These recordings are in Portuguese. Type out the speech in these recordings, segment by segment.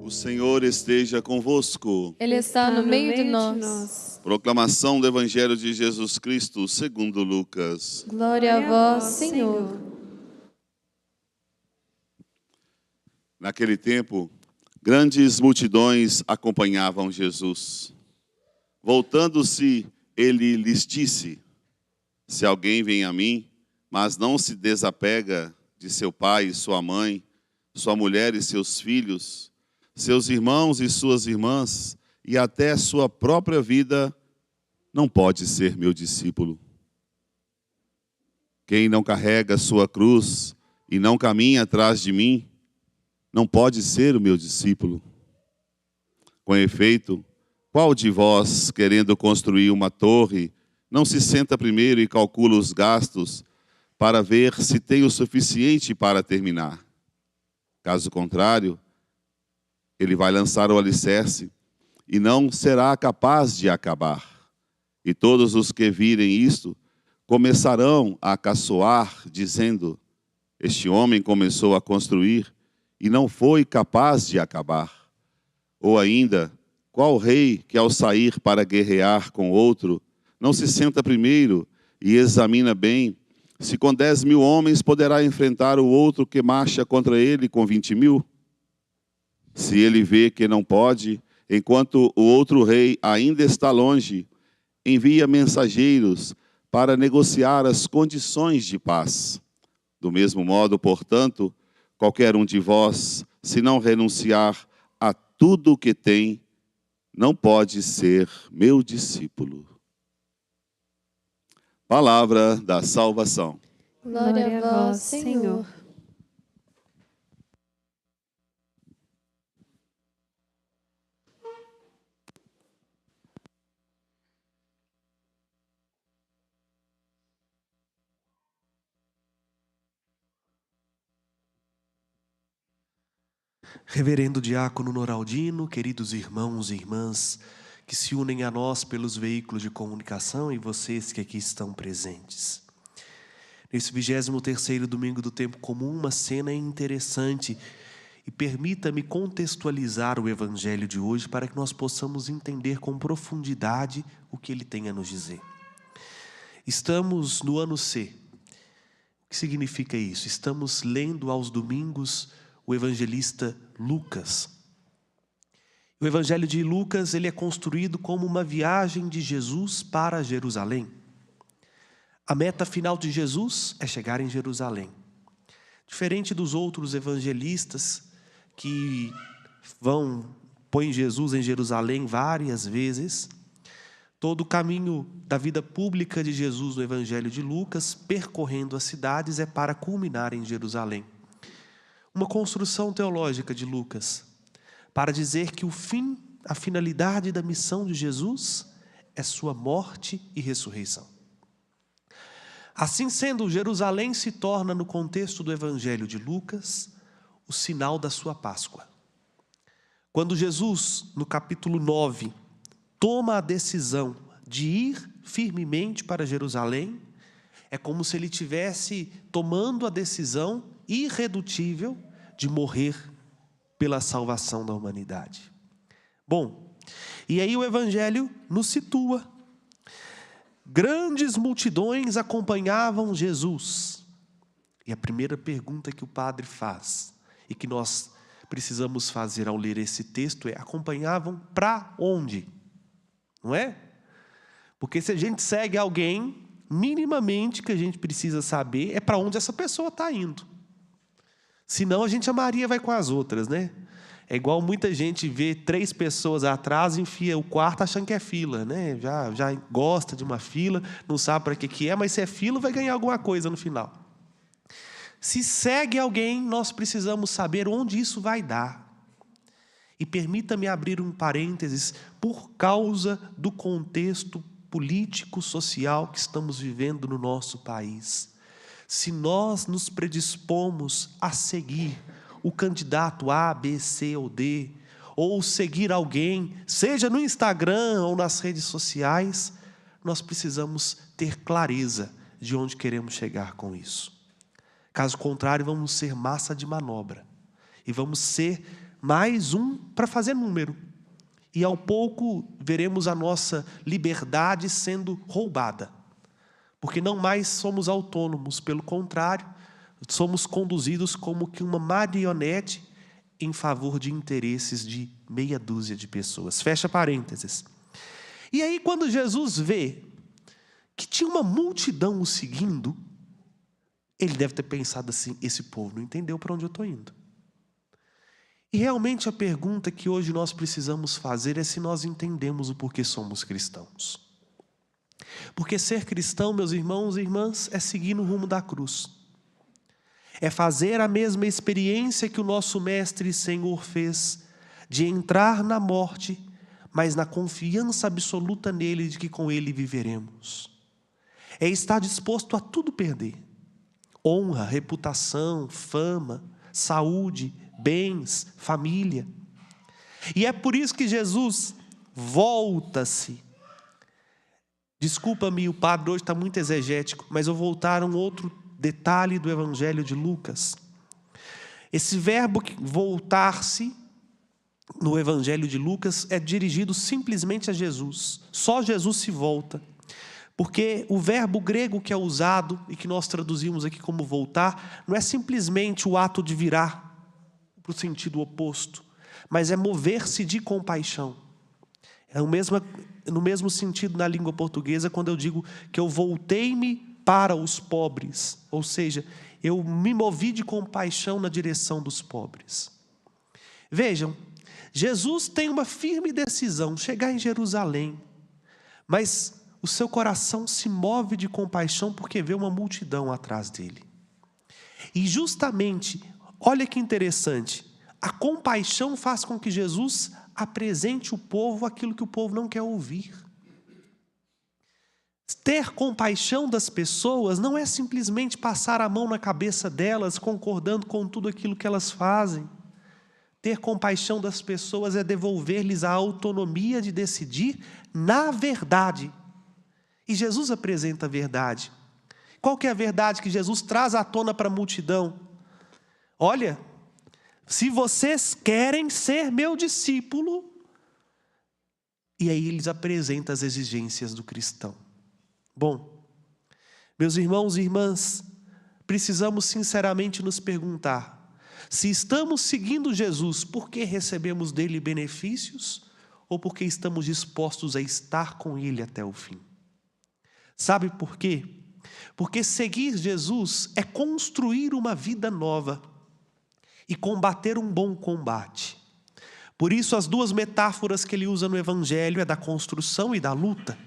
O Senhor esteja convosco. Ele está no meio de nós. Proclamação do Evangelho de Jesus Cristo, segundo Lucas. Glória a vós, Senhor. Naquele tempo, grandes multidões acompanhavam Jesus. Voltando-se, ele lhes disse: se alguém vem a mim, mas não se desapega de seu pai e sua mãe, sua mulher e seus filhos, seus irmãos e suas irmãs, e até sua própria vida, não pode ser meu discípulo. Quem não carrega sua cruz e não caminha atrás de mim, não pode ser o meu discípulo. Com efeito, qual de vós, querendo construir uma torre, não se senta primeiro e calcula os gastos para ver se tem o suficiente para terminar? Caso contrário, ele vai lançar o alicerce e não será capaz de acabar. E todos os que virem isto começarão a caçoar, dizendo: este homem começou a construir e não foi capaz de acabar. Ou ainda, qual rei que ao sair para guerrear com outro, não se senta primeiro e examina bem se com 10.000 homens poderá enfrentar o outro que marcha contra ele com 20.000? Se ele vê que não pode, enquanto o outro rei ainda está longe, envia mensageiros para negociar as condições de paz. Do mesmo modo, portanto, qualquer um de vós, se não renunciar a tudo o que tem, não pode ser meu discípulo. Palavra da salvação. Glória a vós, Senhor. Reverendo Diácono Noraldino, queridos irmãos e irmãs que se unem a nós pelos veículos de comunicação e vocês que aqui estão presentes. Nesse 23º domingo do tempo comum, uma cena interessante, e permita-me contextualizar o Evangelho de hoje para que nós possamos entender com profundidade o que ele tem a nos dizer. Estamos no ano C. O que significa isso? Estamos lendo aos domingos o evangelista Lucas. O Evangelho de Lucas, ele é construído como uma viagem de Jesus para Jerusalém. A meta final de Jesus é chegar em Jerusalém. Diferente dos outros evangelistas que põem Jesus em Jerusalém várias vezes, todo o caminho da vida pública de Jesus no Evangelho de Lucas, percorrendo as cidades, é para culminar em Jerusalém. Uma construção teológica de Lucas, para dizer que a finalidade da missão de Jesus é sua morte e ressurreição. Assim sendo, Jerusalém se torna, no contexto do Evangelho de Lucas, o sinal da sua Páscoa. Quando Jesus, no capítulo 9, toma a decisão de ir firmemente para Jerusalém, é como se ele estivesse tomando a decisão irredutível de morrer pela salvação da humanidade. Bom, e aí o Evangelho nos situa. Grandes multidões acompanhavam Jesus. E a primeira pergunta que o padre faz, e que nós precisamos fazer ao ler esse texto, é: acompanhavam para onde? Não é? Porque se a gente segue alguém, minimamente que a gente precisa saber é para onde essa pessoa está indo. Senão a gente amaria vai com as outras, né? É igual muita gente vê 3 pessoas atrás, enfia o quarto achando que é fila, né? Já gosta de uma fila, não sabe para que é, mas se é fila vai ganhar alguma coisa no final. Se segue alguém, nós precisamos saber onde isso vai dar. E permita-me abrir um parênteses, por causa do contexto político, social que estamos vivendo no nosso país. Se nós nos predispomos a seguir o candidato A, B, C ou D, ou seguir alguém, seja no Instagram ou nas redes sociais, nós precisamos ter clareza de onde queremos chegar com isso. Caso contrário, vamos ser massa de manobra. E vamos ser mais um para fazer número. E ao pouco veremos a nossa liberdade sendo roubada. Porque não mais somos autônomos, pelo contrário, somos conduzidos como que uma marionete em favor de interesses de meia dúzia de pessoas. Fecha parênteses. E aí quando Jesus vê que tinha uma multidão o seguindo, ele deve ter pensado assim, esse povo não entendeu para onde eu estou indo. E realmente a pergunta que hoje nós precisamos fazer é se nós entendemos o porquê somos cristãos. Porque ser cristão, meus irmãos e irmãs, é seguir no rumo da cruz. É fazer a mesma experiência que o nosso Mestre e Senhor fez, de entrar na morte, mas na confiança absoluta nele de que com ele viveremos. É estar disposto a tudo perder. Honra, reputação, fama, saúde, bens, família. E é por isso que Jesus volta-se. Desculpa-me, o padre hoje está muito exegético, mas eu vou voltar a um outro detalhe do Evangelho de Lucas. Esse verbo voltar-se no Evangelho de Lucas é dirigido simplesmente a Jesus. Só Jesus se volta. Porque o verbo grego que é usado e que nós traduzimos aqui como voltar, não é simplesmente o ato de virar para o sentido oposto, mas é mover-se de compaixão. É no mesmo sentido na língua portuguesa quando eu digo que eu voltei-me para os pobres, ou seja, eu me movi de compaixão na direção dos pobres. Vejam, Jesus tem uma firme decisão, chegar em Jerusalém, mas o seu coração se move de compaixão porque vê uma multidão atrás dele. E justamente, olha que interessante, a compaixão faz com que Jesus apresente o povo aquilo que o povo não quer ouvir. Ter compaixão das pessoas não é simplesmente passar a mão na cabeça delas, concordando com tudo aquilo que elas fazem. Ter compaixão das pessoas é devolver-lhes a autonomia de decidir na verdade. E Jesus apresenta a verdade. Qual que é a verdade que Jesus traz à tona para a multidão? Olha, se vocês querem ser meu discípulo, e aí eles apresentam as exigências do cristão. Bom, meus irmãos e irmãs, precisamos sinceramente nos perguntar, se estamos seguindo Jesus porque recebemos dele benefícios ou porque estamos dispostos a estar com ele até o fim? Sabe por quê? Porque seguir Jesus é construir uma vida nova e combater um bom combate. Por isso as duas metáforas que ele usa no Evangelho é da construção e da luta.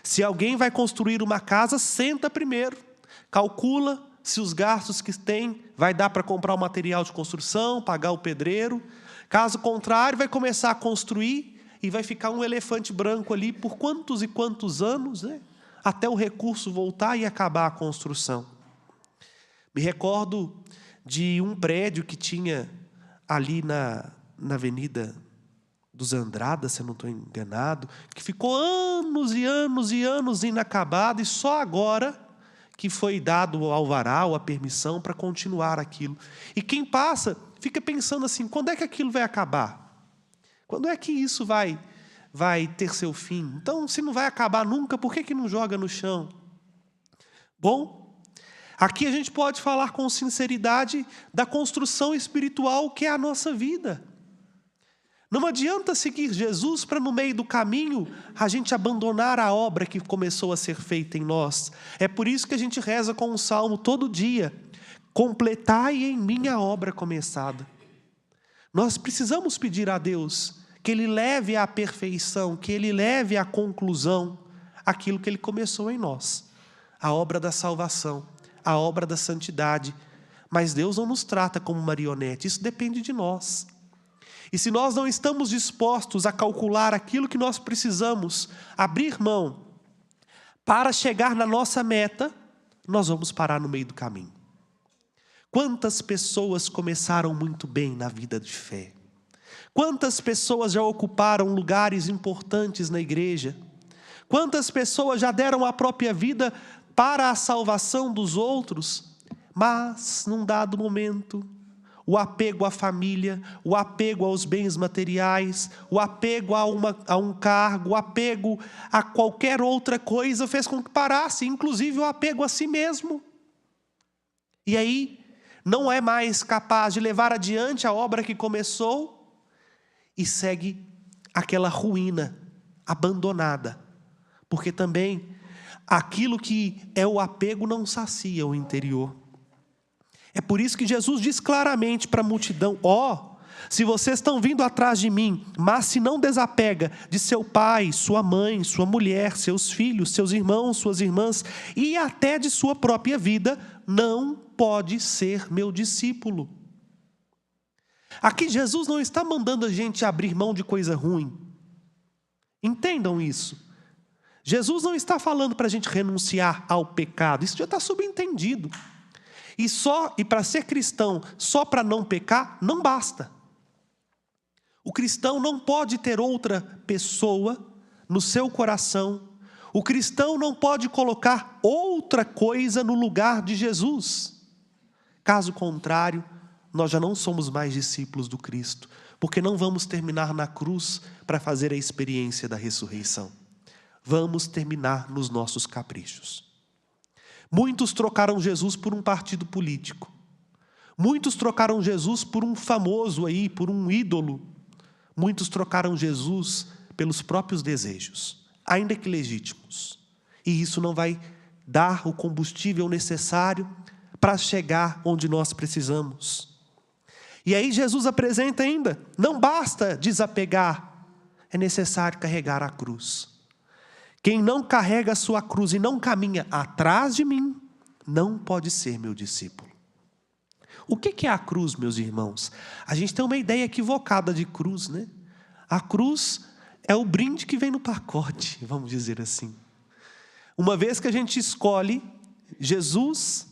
Se alguém vai construir uma casa, senta primeiro, calcula se os gastos que tem vai dar para comprar o material de construção, pagar o pedreiro. Caso contrário, vai começar a construir e vai ficar um elefante branco ali por quantos e quantos anos, né? Até o recurso voltar e acabar a construção. Me recordo de um prédio que tinha ali na Avenida dos Andradas, se eu não estou enganado, que ficou anos e anos e anos inacabado e só agora que foi dado o alvará ou a permissão para continuar aquilo. E quem passa fica pensando assim, quando é que aquilo vai acabar? Quando é que isso vai ter seu fim? Então, se não vai acabar nunca, por que não joga no chão? Bom, aqui a gente pode falar com sinceridade da construção espiritual que é a nossa vida. Não adianta seguir Jesus para no meio do caminho a gente abandonar a obra que começou a ser feita em nós. É por isso que a gente reza com um salmo todo dia. Completai em mim a obra começada. Nós precisamos pedir a Deus que Ele leve à perfeição, que Ele leve à conclusão aquilo que Ele começou em nós. A obra da salvação, a obra da santidade. Mas Deus não nos trata como marionete, isso depende de nós. E se nós não estamos dispostos a calcular aquilo que nós precisamos, abrir mão, para chegar na nossa meta, nós vamos parar no meio do caminho. Quantas pessoas começaram muito bem na vida de fé? Quantas pessoas já ocuparam lugares importantes na igreja? Quantas pessoas já deram a própria vida para a salvação dos outros? Mas, num dado momento, o apego à família, o apego aos bens materiais, o apego a um cargo, o apego a qualquer outra coisa fez com que parasse, inclusive o apego a si mesmo. E aí não é mais capaz de levar adiante a obra que começou e segue aquela ruína abandonada. Porque também aquilo que é o apego não sacia o interior. É por isso que Jesus diz claramente para a multidão: se vocês estão vindo atrás de mim, mas se não desapega de seu pai, sua mãe, sua mulher, seus filhos, seus irmãos, suas irmãs e até de sua própria vida, não pode ser meu discípulo. Aqui Jesus não está mandando a gente abrir mão de coisa ruim. Entendam isso. Jesus não está falando para a gente renunciar ao pecado. Isso já está subentendido. E para ser cristão, só para não pecar, não basta. O cristão não pode ter outra pessoa no seu coração. O cristão não pode colocar outra coisa no lugar de Jesus. Caso contrário, nós já não somos mais discípulos do Cristo, porque não vamos terminar na cruz para fazer a experiência da ressurreição. Vamos terminar nos nossos caprichos. Muitos trocaram Jesus por um partido político. Muitos trocaram Jesus por um famoso aí, por um ídolo. Muitos trocaram Jesus pelos próprios desejos, ainda que legítimos. E isso não vai dar o combustível necessário para chegar onde nós precisamos. E aí Jesus apresenta ainda: não basta desapegar, é necessário carregar a cruz. Quem não carrega a sua cruz e não caminha atrás de mim, não pode ser meu discípulo. O que é a cruz, meus irmãos? A gente tem uma ideia equivocada de cruz, né? A cruz é o brinde que vem no pacote, vamos dizer assim. Uma vez que a gente escolhe Jesus,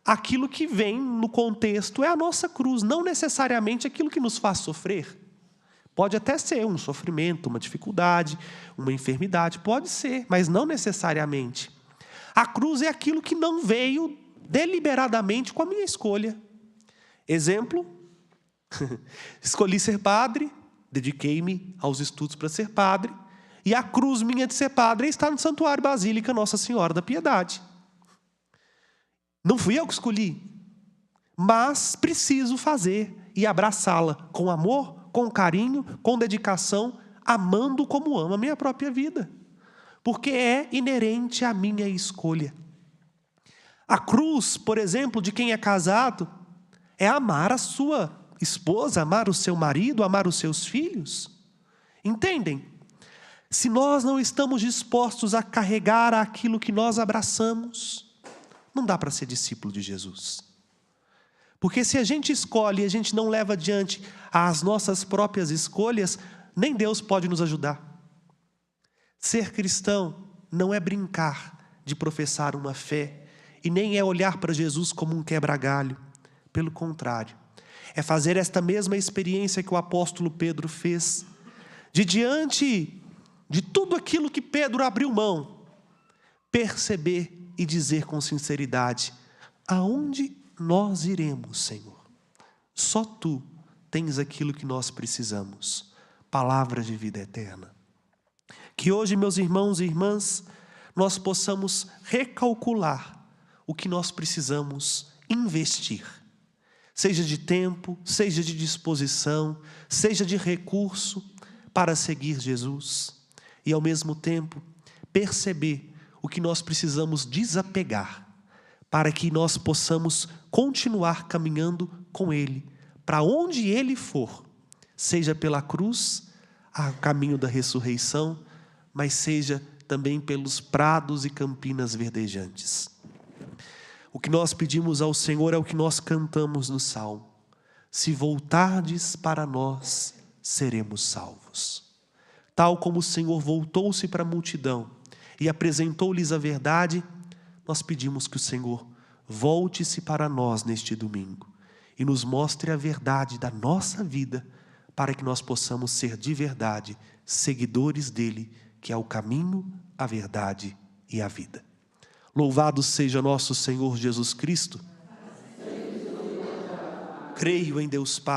aquilo que vem no contexto é a nossa cruz, não necessariamente aquilo que nos faz sofrer. Pode até ser um sofrimento, uma dificuldade, uma enfermidade, pode ser, mas não necessariamente. A cruz é aquilo que não veio deliberadamente com a minha escolha. Exemplo, escolhi ser padre, dediquei-me aos estudos para ser padre, e a cruz minha de ser padre está no Santuário Basílica Nossa Senhora da Piedade. Não fui eu que escolhi, mas preciso fazer e abraçá-la com amor, com carinho, com dedicação, amando como amo a minha própria vida. Porque é inerente à minha escolha. A cruz, por exemplo, de quem é casado, é amar a sua esposa, amar o seu marido, amar os seus filhos. Entendem? Se nós não estamos dispostos a carregar aquilo que nós abraçamos, não dá para ser discípulo de Jesus. Porque se a gente escolhe e a gente não leva adiante as nossas próprias escolhas, nem Deus pode nos ajudar. Ser cristão não é brincar de professar uma fé e nem é olhar para Jesus como um quebra-galho. Pelo contrário, é fazer esta mesma experiência que o apóstolo Pedro fez, de diante de tudo aquilo que Pedro abriu mão, perceber e dizer com sinceridade: aonde nós iremos, Senhor? Só Tu tens aquilo que nós precisamos, palavra de vida eterna. Que hoje, meus irmãos e irmãs, nós possamos recalcular o que nós precisamos investir, seja de tempo, seja de disposição, seja de recurso, para seguir Jesus, e ao mesmo tempo perceber o que nós precisamos desapegar, para que nós possamos continuar caminhando com Ele, para onde Ele for, seja pela cruz, a caminho da ressurreição, mas seja também pelos prados e campinas verdejantes. O que nós pedimos ao Senhor é o que nós cantamos no Salmo: se voltardes para nós, seremos salvos. Tal como o Senhor voltou-se para a multidão e apresentou-lhes a verdade, nós pedimos que o Senhor volte-se para nós neste domingo e nos mostre a verdade da nossa vida, para que nós possamos ser de verdade seguidores dele, que é o caminho, a verdade e a vida. Louvado seja nosso Senhor Jesus Cristo, Creio em Deus Pai,